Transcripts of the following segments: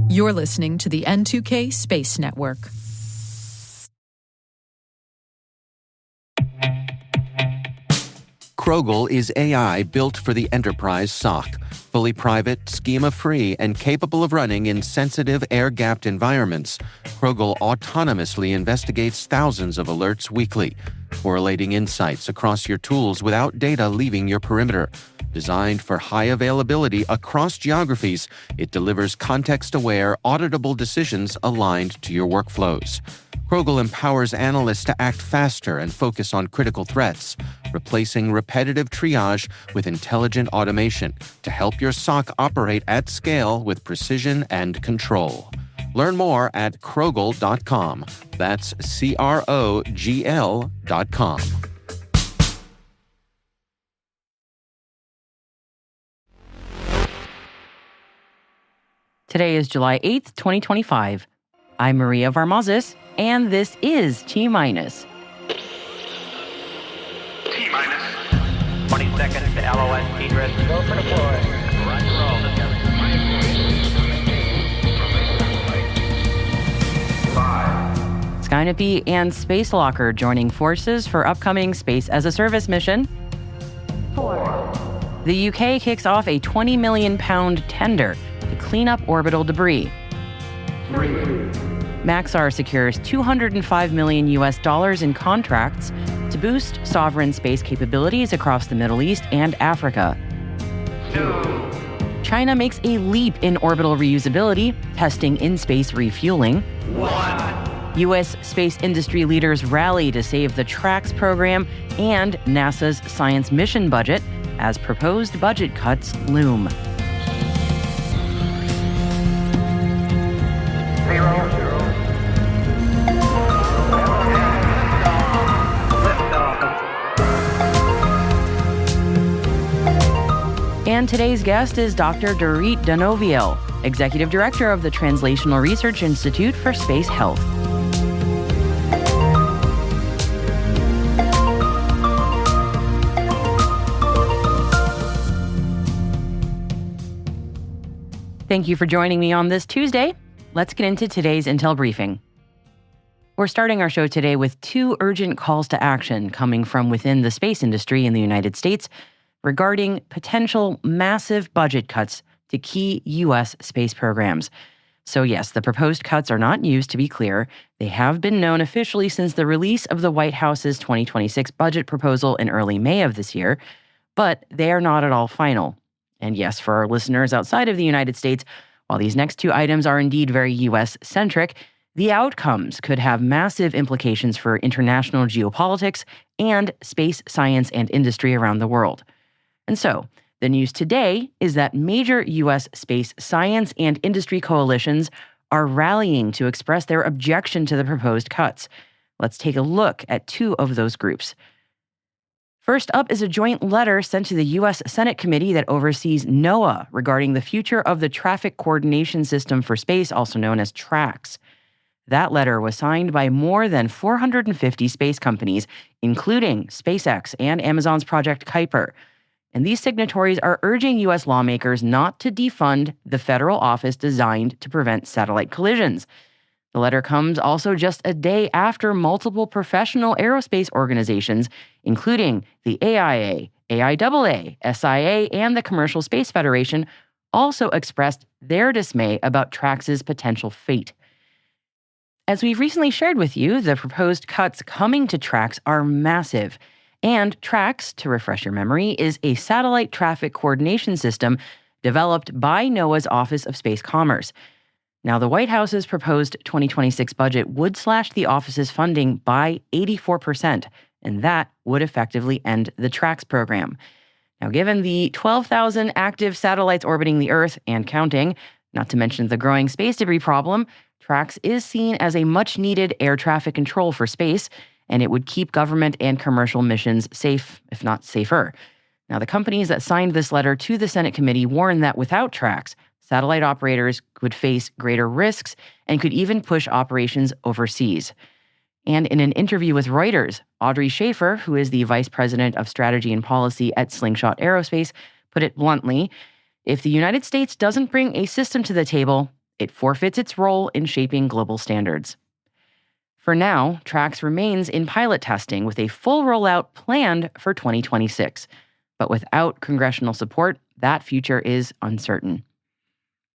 You're listening to the N2K Space Network. Krogel is AI built for the enterprise SOC, fully private, schema-free, and capable of running in sensitive, air-gapped environments. Krogel autonomously investigates thousands of alerts weekly, correlating insights across your tools without data leaving your perimeter. Designed for high availability across geographies, it delivers context-aware, auditable decisions aligned to your workflows. Krogel empowers analysts to act faster and focus on critical threats, replacing repetitive triage with intelligent automation to help your SOC operate at scale with precision and control. Learn more at Krogel.com. That's CROGL.com. Today is July 8th, 2025. I'm Maria Varmazis, and this is T-Minus. T-Minus. 20 seconds to LOS speed rest. Go for deploy. Roger roll. 5. Skynappy and Space Locker joining forces for upcoming Space as a Service mission. 4. The UK kicks off a £20 million tender to clean up orbital debris. 3. Maxar secures $205 million in contracts to boost sovereign space capabilities across the Middle East and Africa. 2. China makes a leap in orbital reusability, testing in-space refueling. 1. U.S. space industry leaders rally to save the TRAX program and NASA's science mission budget as proposed budget cuts loom. 0. And today's guest is Dr. Dorit Danoviel, Executive Director of the Translational Research Institute for Space Health. Thank you for joining me on this Tuesday. Let's get into today's Intel briefing. We're starting our show today with two urgent calls to action coming from within the space industry in the United States regarding potential massive budget cuts to key U.S. space programs. So yes, the proposed cuts are not news, to be clear. They have been known officially since the release of the White House's 2026 budget proposal in early May of this year, but they are not at all final. And yes, for our listeners outside of the United States, while these next two items are indeed very U.S.-centric, the outcomes could have massive implications for international geopolitics and space science and industry around the world. And so, the news today is that major U.S. space science and industry coalitions are rallying to express their objection to the proposed cuts. Let's take a look at two of those groups. First up is a joint letter sent to the U.S. Senate committee that oversees NOAA regarding the future of the Traffic Coordination System for Space, also known as TRAX. That letter was signed by more than 450 space companies, including SpaceX and Amazon's Project Kuiper. And these signatories are urging U.S. lawmakers not to defund the federal office designed to prevent satellite collisions. The letter comes also just a day after multiple professional aerospace organizations, including the AIA, AIAA, SIA, and the Commercial Space Federation, also expressed their dismay about TRAX's potential fate. As we've recently shared with you, the proposed cuts coming to TRAX are massive. And TRAX, to refresh your memory, is a satellite traffic coordination system developed by NOAA's Office of Space Commerce. Now, the White House's proposed 2026 budget would slash the office's funding by 84%, and that would effectively end the TRAX program. Now, given the 12,000 active satellites orbiting the Earth and counting, not to mention the growing space debris problem, TRAX is seen as a much-needed air traffic control for space, and it would keep government and commercial missions safe, if not safer. Now, the companies that signed this letter to the Senate committee warn that without TRAX, satellite operators could face greater risks and could even push operations overseas. And in an interview with Reuters, Audrey Schaefer, who is the vice president of strategy and policy at Slingshot Aerospace, put it bluntly, If the United States doesn't bring a system to the table, it forfeits its role in shaping global standards. For now, TRAX remains in pilot testing with a full rollout planned for 2026. But without congressional support, that future is uncertain.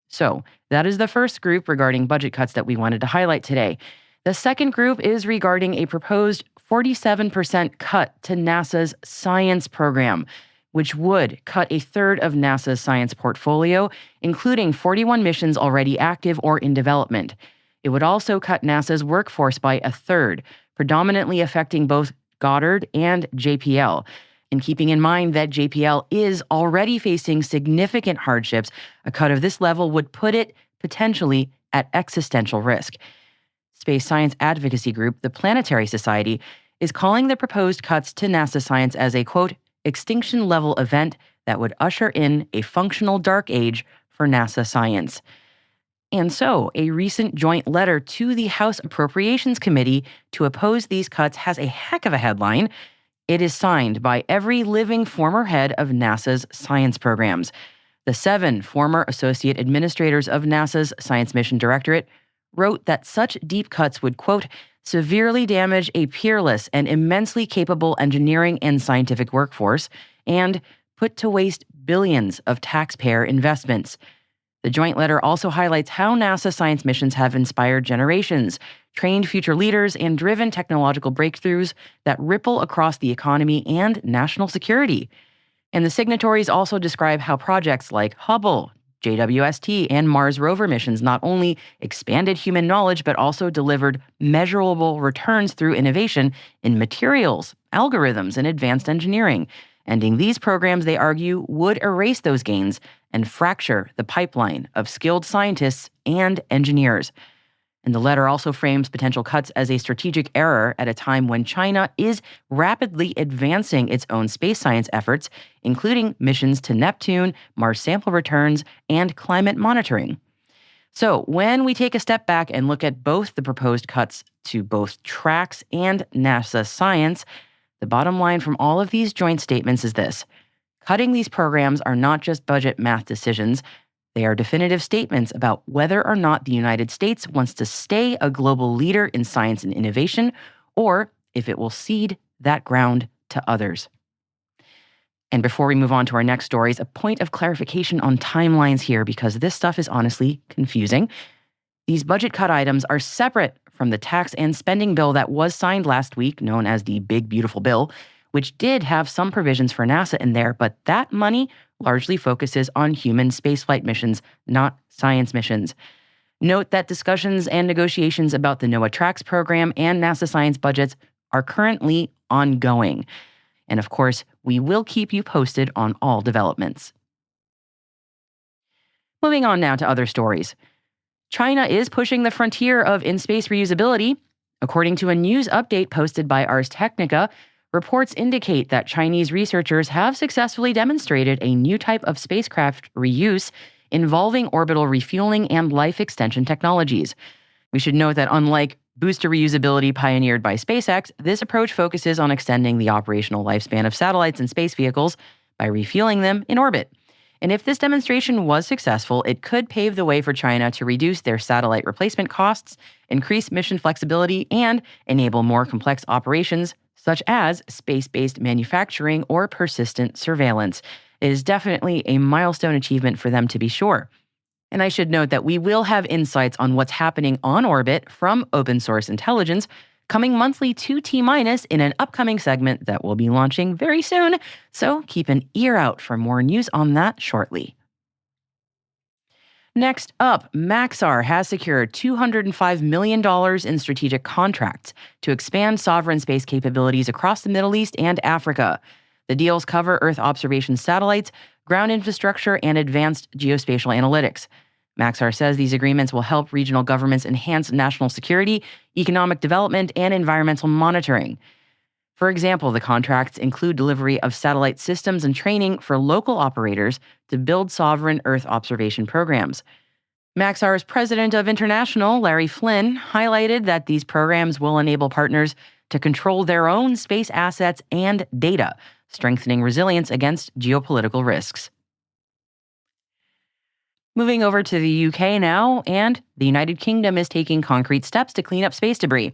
So, that is the first group regarding budget cuts that we wanted to highlight today. The second group is regarding a proposed 47% cut to NASA's science program, which would cut a third of NASA's science portfolio, including 41 missions already active or in development. It would also cut NASA's workforce by a third, predominantly affecting both Goddard and JPL. And keeping in mind that JPL is already facing significant hardships, a cut of this level would put it potentially at existential risk. Space science advocacy group, the Planetary Society, is calling the proposed cuts to NASA science as a, quote, extinction-level event that would usher in a functional dark age for NASA science. And so, a recent joint letter to the House Appropriations Committee to oppose these cuts has a heck of a headline. It is signed by every living former head of NASA's science programs. The 7 former associate administrators of NASA's Science Mission Directorate wrote that such deep cuts would, quote, severely damage a peerless and immensely capable engineering and scientific workforce and put to waste billions of taxpayer investments. The joint letter also highlights how NASA science missions have inspired generations, trained future leaders, and driven technological breakthroughs that ripple across the economy and national security. And the signatories also describe how projects like Hubble, JWST, and Mars rover missions not only expanded human knowledge, but also delivered measurable returns through innovation in materials, algorithms, and advanced engineering. Ending these programs, they argue, would erase those gains and fracture the pipeline of skilled scientists and engineers. And the letter also frames potential cuts as a strategic error at a time when China is rapidly advancing its own space science efforts, including missions to Neptune, Mars sample returns, and climate monitoring. So, when we take a step back and look at both the proposed cuts to both TRAX and NASA science, the bottom line from all of these joint statements is this: cutting these programs are not just budget math decisions. They are definitive statements about whether or not the United States wants to stay a global leader in science and innovation, or if it will cede that ground to others. And before we move on to our next stories, a point of clarification on timelines here, because this stuff is honestly confusing. These budget cut items are separate from the tax and spending bill that was signed last week, known as the Big Beautiful Bill, which did have some provisions for NASA in there, but that money largely focuses on human spaceflight missions, not science missions. Note that discussions and negotiations about the NOAA TRAX program and NASA science budgets are currently ongoing. And of course, we will keep you posted on all developments. Moving on now to other stories. China is pushing the frontier of in-space reusability. According to a news update posted by Ars Technica, reports indicate that Chinese researchers have successfully demonstrated a new type of spacecraft reuse involving orbital refueling and life extension technologies. We should note that unlike booster reusability pioneered by SpaceX, this approach focuses on extending the operational lifespan of satellites and space vehicles by refueling them in orbit. And if this demonstration was successful, it could pave the way for China to reduce their satellite replacement costs, increase mission flexibility, and enable more complex operations such as space-based manufacturing or persistent surveillance. It is definitely a milestone achievement for them, to be sure. And I should note that we will have insights on what's happening on orbit from open source intelligence coming monthly to T-minus in an upcoming segment that will be launching very soon, so keep an ear out for more news on that shortly. Next up, Maxar has secured $205 million in strategic contracts to expand sovereign space capabilities across the Middle East and Africa. The deals cover Earth observation satellites, ground infrastructure, and advanced geospatial analytics. Maxar says these agreements will help regional governments enhance national security, economic development, and environmental monitoring. For example, the contracts include delivery of satellite systems and training for local operators to build sovereign Earth observation programs. Maxar's president of International, Larry Flynn, highlighted that these programs will enable partners to control their own space assets and data, strengthening resilience against geopolitical risks. Moving over to the UK now, and the United Kingdom is taking concrete steps to clean up space debris.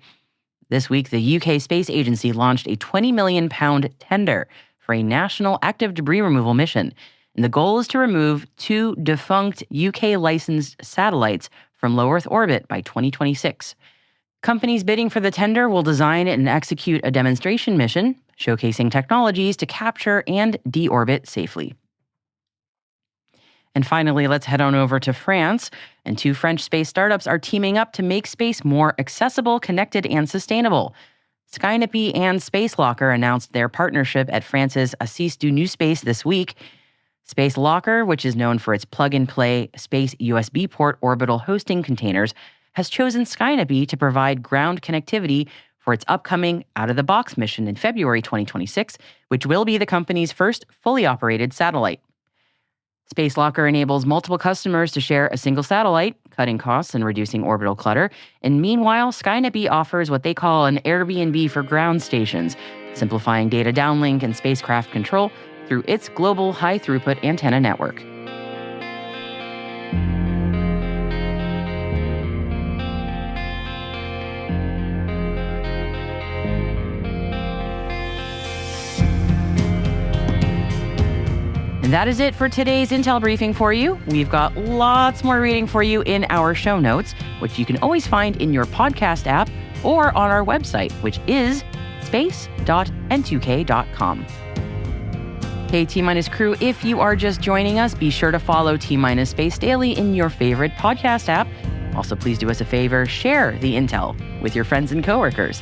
This week, the UK Space Agency launched a £20 million tender for a national active debris removal mission. And the goal is to remove 2 defunct UK-licensed satellites from low Earth orbit by 2026. Companies bidding for the tender will design and execute a demonstration mission, showcasing technologies to capture and deorbit safely. And finally, let's head on over to France. And 2 French space startups are teaming up to make space more accessible, connected, and sustainable. Skynapy and Space Locker announced their partnership at France's Assis du New Space this week. Space Locker, which is known for its plug-and-play space USB port orbital hosting containers, has chosen Skynapy to provide ground connectivity for its upcoming out-of-the-box mission in February 2026, which will be the company's first fully operated satellite. Space Locker enables multiple customers to share a single satellite, cutting costs and reducing orbital clutter. And meanwhile, Skynapy offers what they call an Airbnb for ground stations, simplifying data downlink and spacecraft control through its global high-throughput antenna network. And that is it for today's Intel briefing for you. We've got lots more reading for you in our show notes, which you can always find in your podcast app or on our website, which is space.n2k.com. Hey, T-Minus crew, if you are just joining us, be sure to follow T-Minus Space Daily in your favorite podcast app. Also, please do us a favor, share the Intel with your friends and coworkers.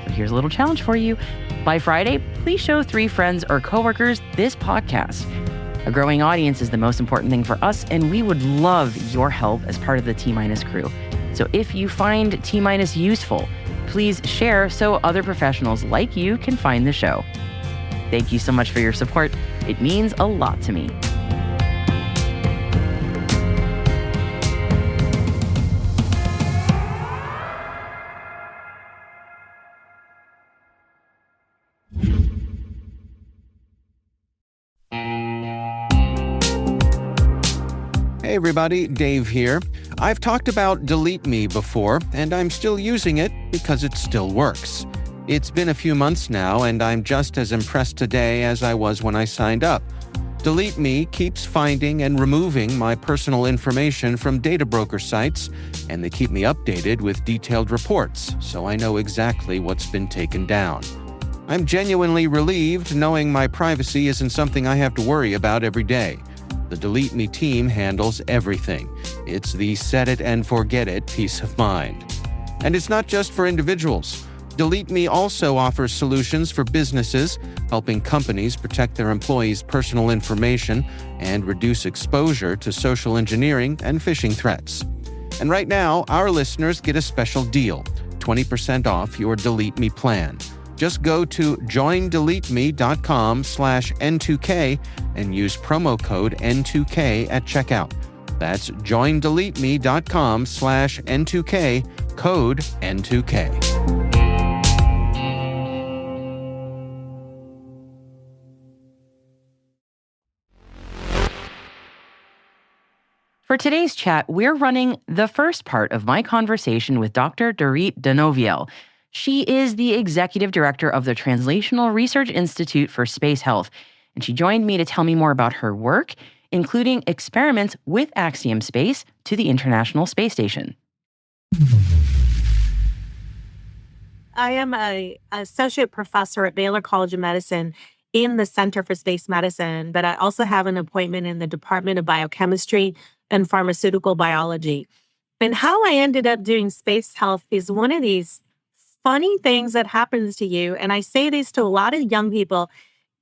So here's a little challenge for you. By Friday, please show 3 friends or coworkers this podcast. A growing audience is the most important thing for us, and we would love your help as part of the T-Minus crew. So if you find T-Minus useful, please share so other professionals like you can find the show. Thank you so much for your support. It means a lot to me. Hey everybody, Dave here. I've talked about Delete Me before, and I'm still using it because it still works. It's been a few months now, and I'm just as impressed today as I was when I signed up. Delete Me keeps finding and removing my personal information from data broker sites, and they keep me updated with detailed reports, so I know exactly what's been taken down. I'm genuinely relieved knowing my privacy isn't something I have to worry about every day. The Delete Me team handles everything. It's the set it and forget it peace of mind. And it's not just for individuals. Delete Me also offers solutions for businesses, helping companies protect their employees' personal information and reduce exposure to social engineering and phishing threats. And right now, our listeners get a special deal, 20% off your Delete Me plan. Just go to joindeleteme.com/N2K and use promo code N2K at checkout. That's joindeleteme.com/N2K, code N2K. For today's chat, we're running the first part of my conversation with Dr. Dorit Denoviel. She is the executive director of the Translational Research Institute for Space Health, and she joined me to tell me more about her work, including experiments with Axiom Space to the International Space Station. I am an associate professor at Baylor College of Medicine in the Center for Space Medicine, but I also have an appointment in the Department of Biochemistry and Pharmaceutical Biology. And how I ended up doing space health is one of these funny things that happens to you. And I say this to a lot of young people.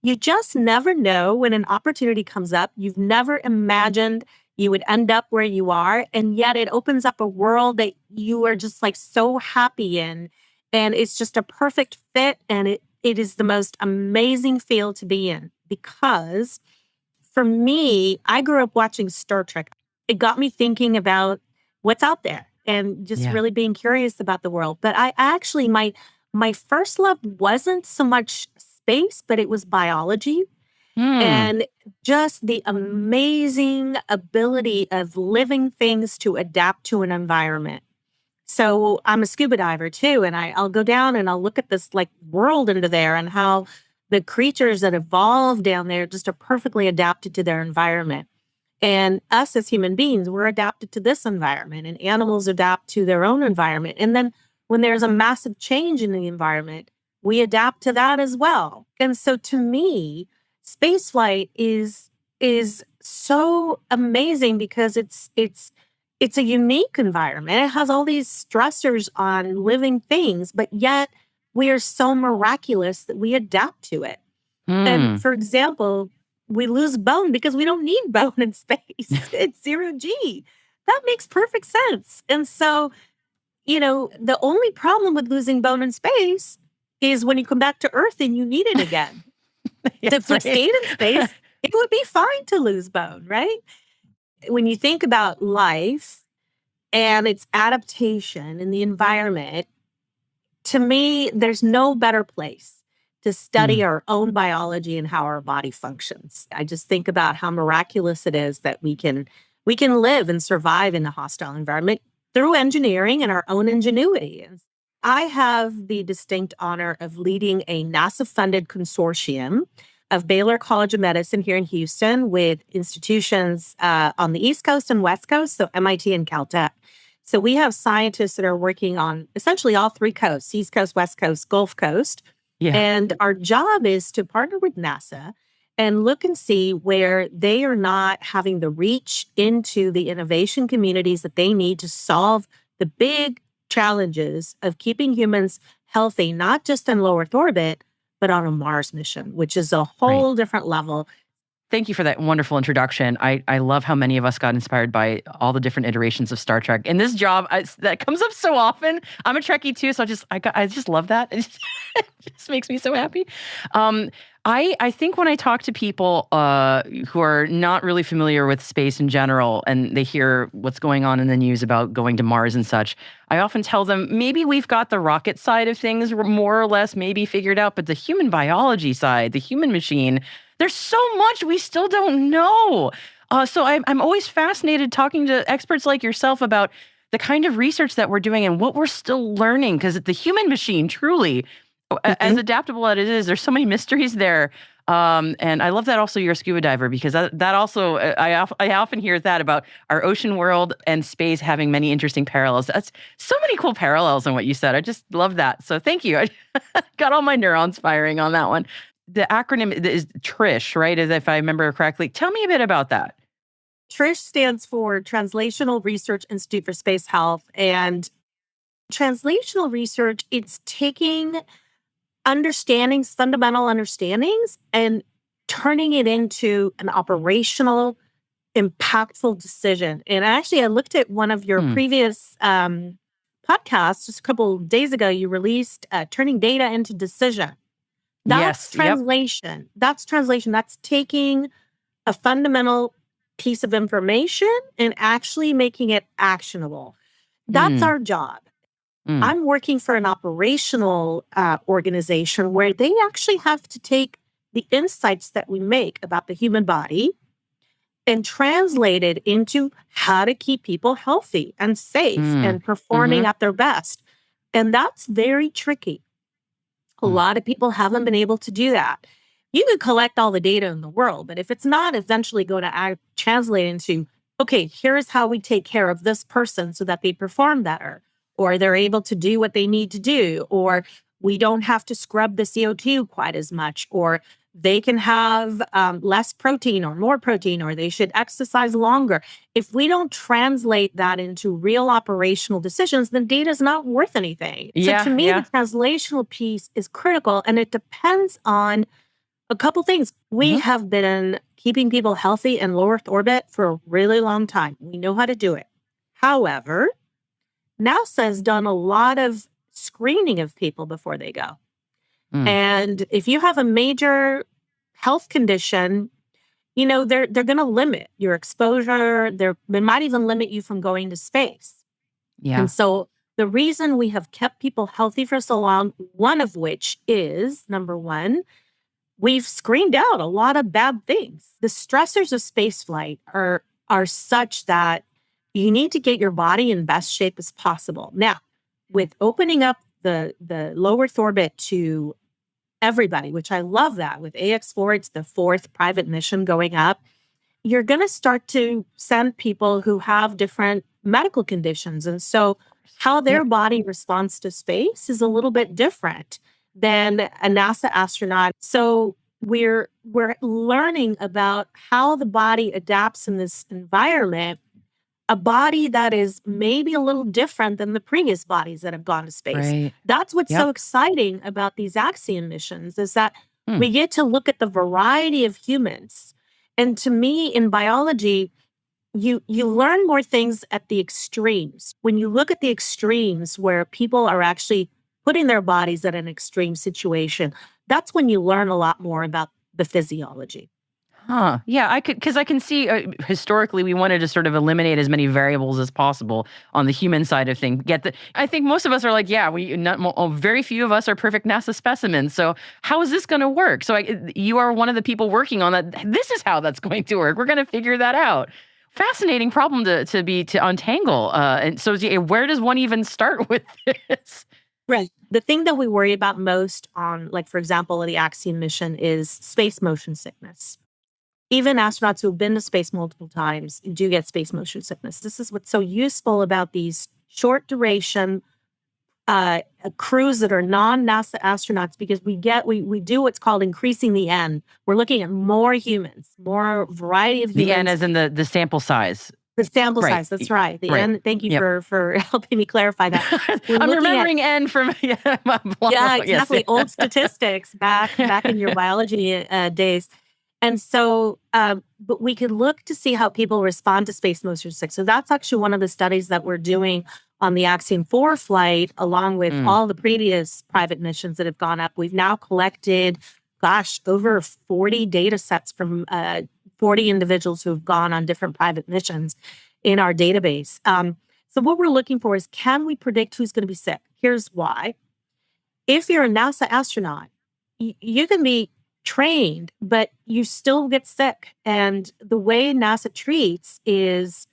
You just never know when an opportunity comes up. You've never imagined you would end up where you are. And yet it opens up a world that you are just like so happy in. And it's just a perfect fit. And it is the most amazing field to be in, because for me, I grew up watching Star Trek. It got me thinking about what's out there and just really being curious about the world. But I actually, my first love wasn't so much space, but it was biology. Hmm. And just the amazing ability of living things to adapt to an environment. So I'm a scuba diver too, and I'll go down and I'll look at this like world under there and how the creatures that evolved down there just are perfectly adapted to their environment. And us as human beings, we're adapted to this environment, and animals adapt to their own environment. And then when there's a massive change in the environment, we adapt to that as well. And so to me, spaceflight is so amazing because it's a unique environment. It has all these stressors on living things, but yet we are so miraculous that we adapt to it. And Hmm. for example, we lose bone because we don't need bone in space. It's zero G. That makes perfect sense. And so, the only problem with losing bone in space is when you come back to Earth and you need it again. If Yes, we right. stayed in space, it would be fine to lose bone, right? When you think about life and its adaptation in the environment, to me, there's no better place to Hmm. study our own biology and how our body functions. I just think about how miraculous it is that we can live and survive in a hostile environment through engineering and our own ingenuity. And I have the distinct honor of leading a NASA-funded consortium of Baylor College of Medicine here in Houston with institutions on the East Coast and West Coast, so MIT and Caltech. So we have scientists that are working on essentially all three coasts, East Coast, West Coast, Gulf Coast. Yeah. And our job is to partner with NASA and look and see where they are not having the reach into the innovation communities that they need to solve the big challenges of keeping humans healthy, not just in low Earth orbit, but on a Mars mission, which is a Right. whole different level. Thank you for that wonderful introduction. I love how many of us got inspired by all the different iterations of Star Trek. In this job, that comes up so often. I'm a Trekkie too, so I just love that. It just makes me so happy. I think when I talk to people who are not really familiar with space in general, and they hear what's going on in the news about going to Mars and such, I often tell them maybe we've got the rocket side of things more or less maybe figured out, but the human biology side, the human machine, there's so much we still don't know. So I'm always fascinated talking to experts like yourself about the kind of research that we're doing and what we're still learning, because the human machine truly, as adaptable as it is, there's so many mysteries there. And I love that also you're a scuba diver, because that also, I often hear that about our ocean world and space having many interesting parallels. That's so many cool parallels in what you said. I just love that. So thank you. I got all my neurons firing on that one. The acronym is TRISH, right? As if I remember correctly. Tell me a bit about that. TRISH stands for Translational Research Institute for Space Health. And translational research, it's taking fundamental understandings, and turning it into an operational, impactful decision. And actually, I looked at one of your Hmm. previous podcasts just a couple of days ago. You released Turning Data into Decision. That's Yes. Yep. translation. That's translation. That's taking a fundamental piece of information and actually making it actionable. That's Mm. our job. Mm. I'm working for an operational organization where they actually have to take the insights that we make about the human body and translate it into how to keep people healthy and safe Mm. and performing Mm-hmm. at their best. And that's very tricky. A Mm. lot of people haven't been able to do that. You can collect all the data in the world, but if it's not eventually going to translate into, okay, here's how we take care of this person so that they perform better, or they're able to do what they need to do, or we don't have to scrub the CO2 quite as much, or they can have less protein or more protein, or they should exercise longer. If we don't translate that into real operational decisions, then data is not worth anything. So to Yeah. me, the Yeah. translational piece is critical, and it depends on a couple things. We Mm-hmm. have been keeping people healthy in low Earth orbit for a really long time. We know how to do it. However, NASA has done a lot of screening of people before they go. Mm. And if you have a major health condition, they're going to limit your exposure. They might even limit you from going to space. Yeah. And so the reason we have kept people healthy for so long, one of which is number one, we've screened out a lot of bad things. The stressors of spaceflight are such that you need to get your body in best shape as possible. Now, with opening up the low Earth orbit to everybody, which I love that. With AX4, it's the fourth private mission going up. You're going to start to send people who have different medical conditions. And so how their body responds to space is a little bit different than a NASA astronaut. So we're learning about how the body adapts in this environment, a body that is maybe a little different than the previous bodies that have gone to space. Right. That's what's so exciting about these Axiom missions, is that we get to look at the variety of humans. And to me, in biology, you learn more things at the extremes. When you look at the extremes where people are actually putting their bodies at an extreme situation, that's when you learn a lot more about the physiology. Huh. Yeah, because I can see historically we wanted to sort of eliminate as many variables as possible on the human side of things. I think most of us are like, yeah, very few of us are perfect NASA specimens. So how is this going to work? So you are one of the people working on that. This is how that's going to work. We're going to figure that out. Fascinating problem to untangle. And so where does one even start with this? Right. The thing that we worry about most on, like, for example, the Axiom mission is space motion sickness. Even astronauts who have been to space multiple times do get space motion sickness. This is what's so useful about these short duration crews that are non-NASA astronauts, because we do what's called increasing the N. We're looking at more humans, more variety of humans. The N as in the sample size. The sample size, that's right. The N, thank you for helping me clarify that. I'm remembering N from exactly. Yes. Old statistics back in your biology days. And so, but we could look to see how people respond to space motion sickness. So that's actually one of the studies that we're doing on the Axiom 4 flight, along with all the previous private missions that have gone up. We've now collected, over 40 data sets from 40 individuals who have gone on different private missions in our database. So what we're looking for is, can we predict who's going to be sick? Here's why. If you're a NASA astronaut, you can be trained, but you still get sick. And the way NASA treats is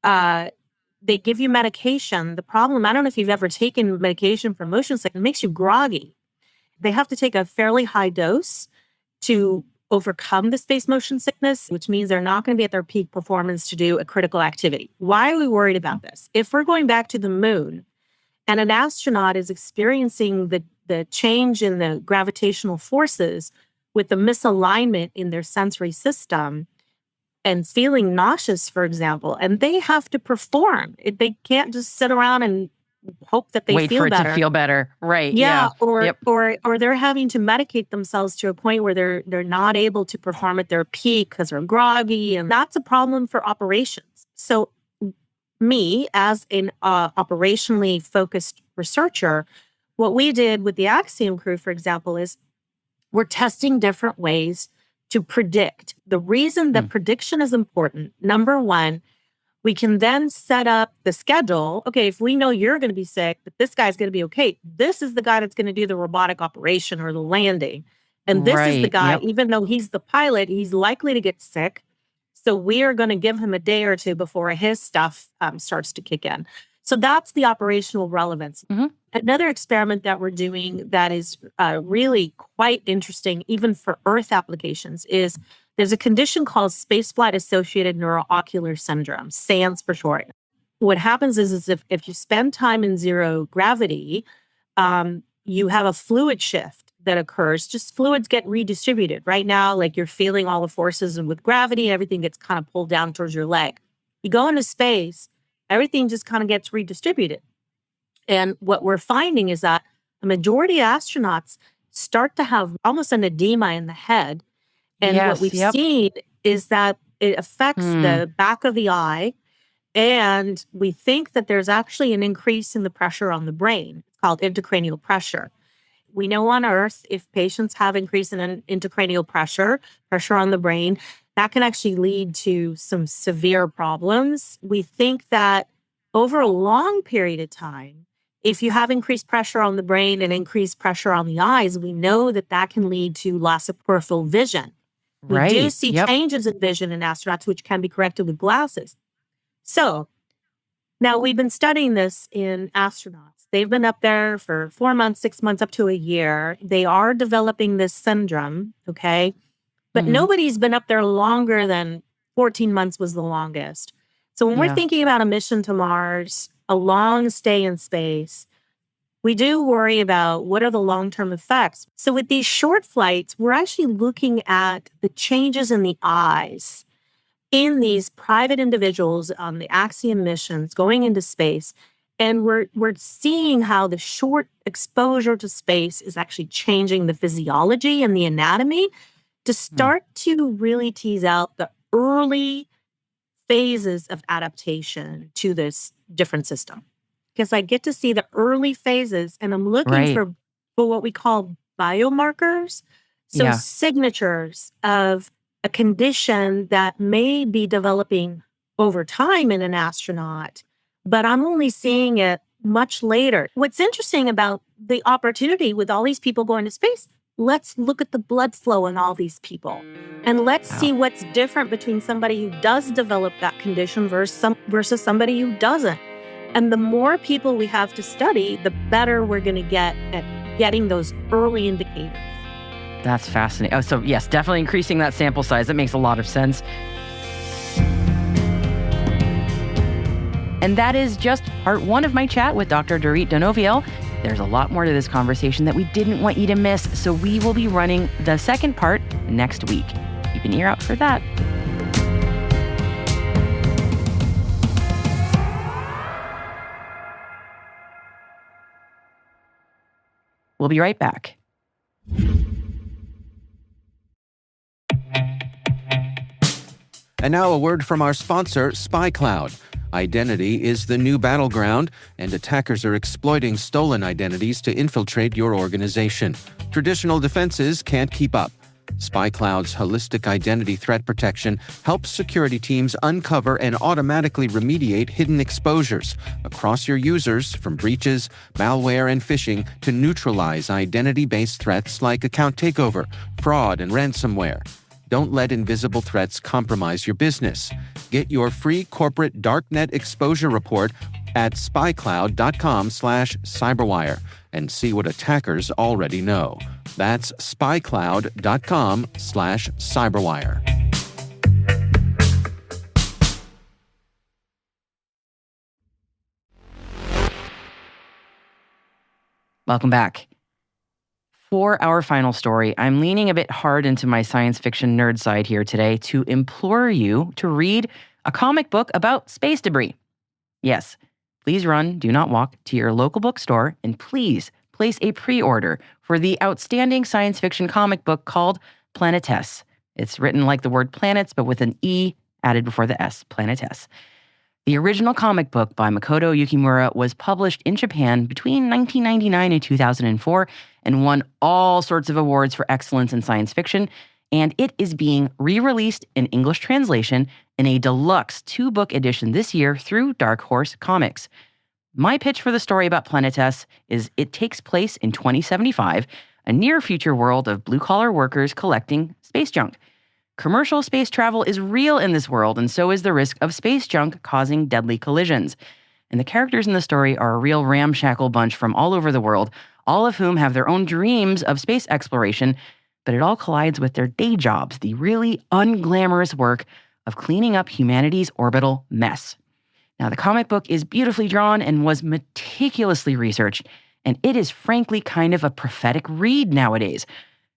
they give you medication. The problem, I don't know if you've ever taken medication for motion sickness, it makes you groggy. They have to take a fairly high dose to overcome the space motion sickness, which means they're not going to be at their peak performance to do a critical activity. Why are we worried about this? If we're going back to the moon and an astronaut is experiencing the change in the gravitational forces with the misalignment in their sensory system and feeling nauseous, for example, and they have to perform. They can't just sit around and hope that they wait feel for it better. To feel better, right? Yeah, or they're having to medicate themselves to a point where they're not able to perform at their peak because they're groggy, and that's a problem for operations. So, me as an operationally focused researcher, what we did with the Axiom crew, for example, is we're testing different ways to predict. The reason that prediction is important, number one, we can then set up the schedule. Okay, if we know you're going to be sick, but this guy's going to be okay, this is the guy that's going to do the robotic operation or the landing. And this is the guy, even though he's the pilot, he's likely to get sick. So we are going to give him a day or two before his stuff starts to kick in. So that's the operational relevance. Another experiment that we're doing that is really quite interesting, even for Earth applications, is there's a condition called spaceflight-associated neuroocular syndrome, SANS for short. What happens is if you spend time in zero gravity, you have a fluid shift that occurs. Just fluids get redistributed. Right now, like, you're feeling all the forces, and with gravity, everything gets kind of pulled down towards your leg. You go into space, everything just kind of gets redistributed. And what we're finding is that the majority of astronauts start to have almost an edema in the head. And what we've seen is that it affects the back of the eye. And we think that there's actually an increase in the pressure on the brain. It's called intracranial pressure. We know on Earth, if patients have increase in intracranial pressure on the brain, that can actually lead to some severe problems. We think that over a long period of time, If you have increased pressure on the brain and increased pressure on the eyes, we know that that can lead to loss of peripheral vision. We do Right. see Yep. changes in vision in astronauts, which can be corrected with glasses. So now we've been studying this in astronauts. They've been up there for 4 months, 6 months, up to a year. They are developing this syndrome, okay? But Mhm. nobody's been up there longer than 14 months was the longest. So when we're Yeah. thinking about a mission to Mars, a long stay in space, we do worry about what are the long-term effects. So with these short flights, we're actually looking at the changes in the eyes in these private individuals on the Axiom missions going into space. And we're seeing how the short exposure to space is actually changing the physiology and the anatomy to start to really tease out the early phases of adaptation to this different system. Because I get to see the early phases and I'm looking Right. for what we call biomarkers. So Yeah. signatures of a condition that may be developing over time in an astronaut, but I'm only seeing it much later. What's interesting about the opportunity with all these people going to space, let's look at the blood flow in all these people. And let's Wow. see what's different between somebody who does develop that condition versus somebody who doesn't. And the more people we have to study, the better we're going to get at getting those early indicators. That's fascinating. Oh, so yes, definitely increasing that sample size. That makes a lot of sense. And that is just part one of my chat with Dr. Dorit Donoviel. There's a lot more to this conversation that we didn't want you to miss, so we will be running the second part next week. Keep an ear out for that. We'll be right back. And now a word from our sponsor, SpyCloud. Identity is the new battleground, and attackers are exploiting stolen identities to infiltrate your organization. Traditional defenses can't keep up. SpyCloud's holistic identity threat protection helps security teams uncover and automatically remediate hidden exposures across your users, from breaches, malware, and phishing to neutralize identity-based threats like account takeover, fraud, and ransomware. Don't let invisible threats compromise your business. Get your free corporate darknet exposure report at spycloud.com/cyberwire and see what attackers already know. That's spycloud.com/cyberwire. Welcome back. For our final story, I'm leaning a bit hard into my science fiction nerd side here today to implore you to read a comic book about space debris. Yes, please run, do not walk, to your local bookstore and please place a pre-order for the outstanding science fiction comic book called Planetess. It's written like the word planets, but with an E added before the S, Planetess. The original comic book by Makoto Yukimura was published in Japan between 1999 and 2004 and won all sorts of awards for excellence in science fiction, and it is being re-released in English translation in a deluxe 2-book edition this year through Dark Horse Comics. My pitch for the story about Planetess is it takes place in 2075, a near-future world of blue-collar workers collecting space junk. Commercial space travel is real in this world, and so is the risk of space junk causing deadly collisions. And the characters in the story are a real ramshackle bunch from all over the world, all of whom have their own dreams of space exploration, but it all collides with their day jobs, the really unglamorous work of cleaning up humanity's orbital mess. Now, the comic book is beautifully drawn and was meticulously researched, and it is frankly kind of a prophetic read nowadays.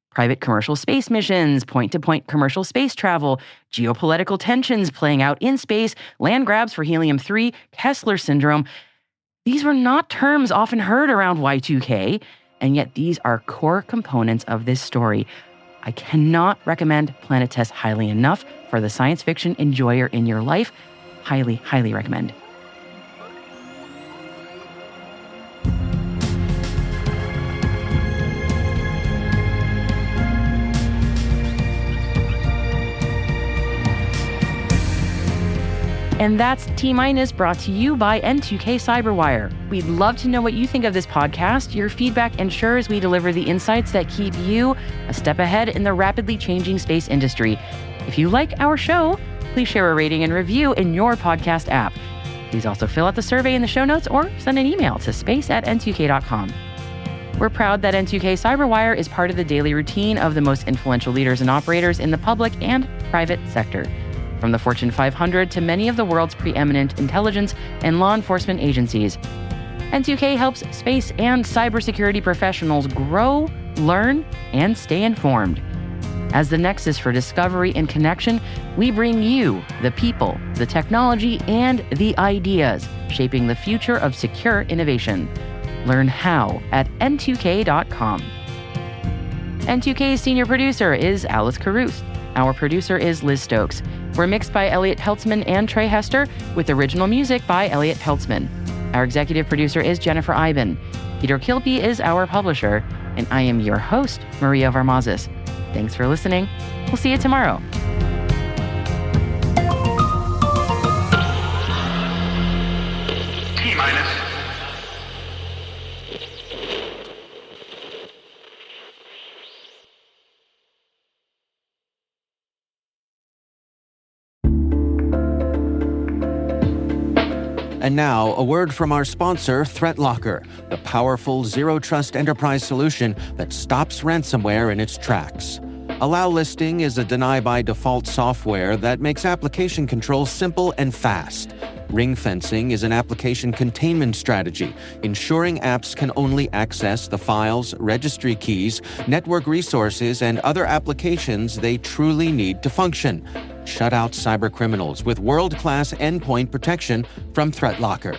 Private commercial space missions, point-to-point commercial space travel, geopolitical tensions playing out in space, land grabs for helium-3, Kessler syndrome. These were not terms often heard around Y2K, and yet these are core components of this story. I cannot recommend Planetess highly enough for the science fiction enjoyer in your life. Highly, highly recommend. And that's T-Minus, brought to you by N2K Cyberwire. We'd love to know what you think of this podcast. Your feedback ensures we deliver the insights that keep you a step ahead in the rapidly changing space industry. If you like our show, please share a rating and review in your podcast app. Please also fill out the survey in the show notes or send an email to space@n2k.com. We're proud that N2K Cyberwire is part of the daily routine of the most influential leaders and operators in the public and private sector, from the Fortune 500 to many of the world's preeminent intelligence and law enforcement agencies. N2K helps space and cybersecurity professionals grow, learn, and stay informed. As the nexus for discovery and connection, we bring you the people, the technology, and the ideas shaping the future of secure innovation. Learn how at n2k.com. N2K's senior producer is Alice Caruth. Our producer is Liz Stokes. We're mixed by Elliot Peltzman and Trey Hester, with original music by Elliot Peltzman. Our executive producer is Jennifer Iben. Peter Kilpie is our publisher, and I am your host, Maria Varmazis. Thanks for listening. We'll see you tomorrow. T-minus. And now, a word from our sponsor, ThreatLocker, the powerful zero-trust enterprise solution that stops ransomware in its tracks. Allow Listing is a deny-by-default software that makes application control simple and fast. Ring fencing is an application containment strategy, ensuring apps can only access the files, registry keys, network resources, and other applications they truly need to function. Shut out cybercriminals with world-class endpoint protection from ThreatLocker.